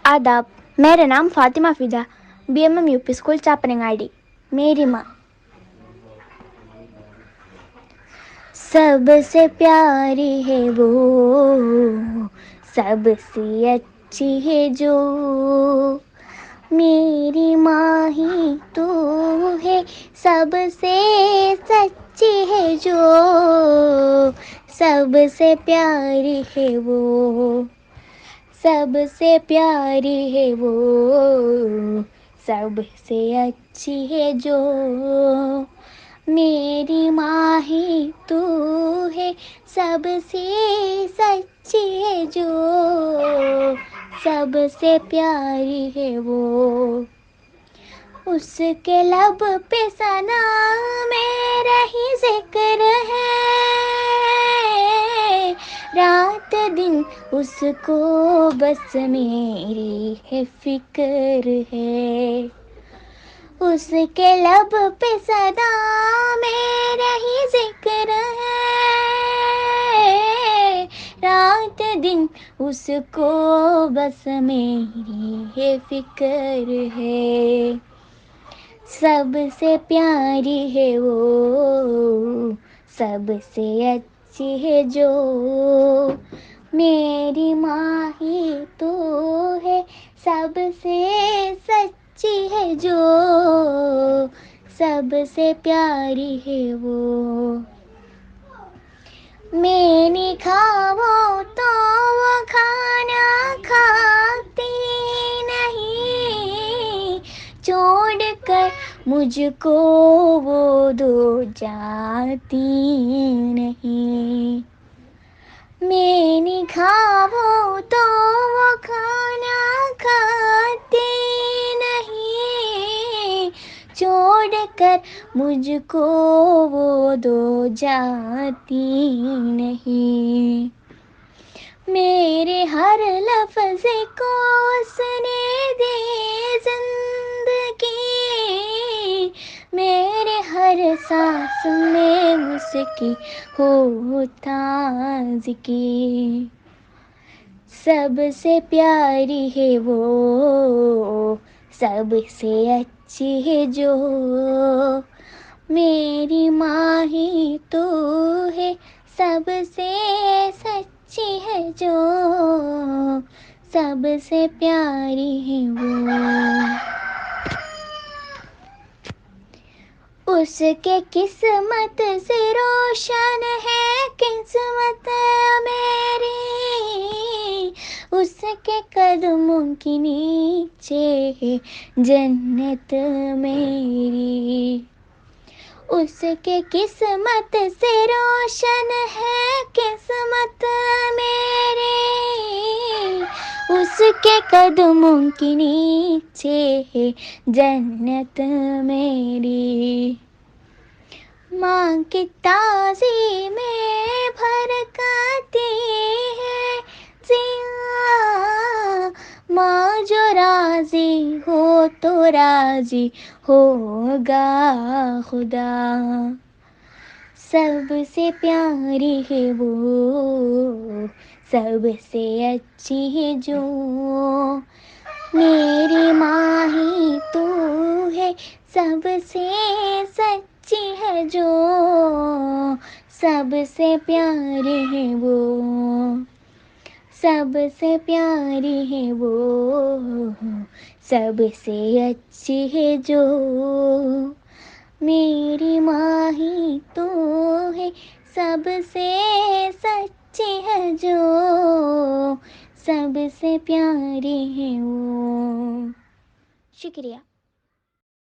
आदाब। मेरा नाम Fatima Fida, BMM UP school चापरंगाड़ी। मेरी माँ। सबसे प्यारी है वो, सबसे अच्छी है जो, मेरी माँ ही तो है, सबसे सच्ची है जो, सबसे प्यारी है वो, सबसे प्यारी है वो, सबसे अच्छी है जो, मेरी माँ ही तू है, सबसे सच्ची है जो, सबसे प्यारी है वो। उसके लब पे सना मेरा ही जिक्र है, रात दिन उसको बस मेरी है फिक्र है। उसके लब पे सदा मेरा ही जिक्र है, रात दिन उसको बस मेरी है फिक्र है। सबसे प्यारी है वो, सबसे अच्छी है जो, मेरी माँ ही तो है, सबसे सच्ची है जो, सबसे प्यारी है वो। मैंने खाओ तो वो खाना खाती नहीं, छोड़ कर मुझको वो दो जाती नहीं। मैंने खाओ तो वो खाना खाती नहीं, छोड़ कर मुझको वो दो जाती नहीं। मेरे हर लफ्ज़ को उसने दी जिंदगी, मेरे हर सांस में उसकी हो ताज़गी। सबसे प्यारी है वो, सबसे अच्छी है जो, मेरी माँ ही तो है, सबसे सच्ची है जो, सबसे प्यारी है वो। उसके किस्मत से रोशन है किस्मत मेरी, उसके कदमों के नीचे है जन्नत मेरी। उसके किस्मत से रोशन है किस्मत मेरी, उसके कदमों के नीचे है जन्नत मेरी। माँ की ताज़ी में भरकती है जिया, माँ जो राज़ी हो तो राज़ी होगा खुदा। सबसे प्यारी है वो, सबसे अच्छी है जो, मेरी माँ ही तो है, सबसे सच्ची है जो, सबसे प्यारी है वो, सबसे प्यारी है वो, सबसे अच्छी है जो, मेरी माँ ही तो है, सबसे सच्ची है जो, सबसे प्यारी है वो। शुक्रिया।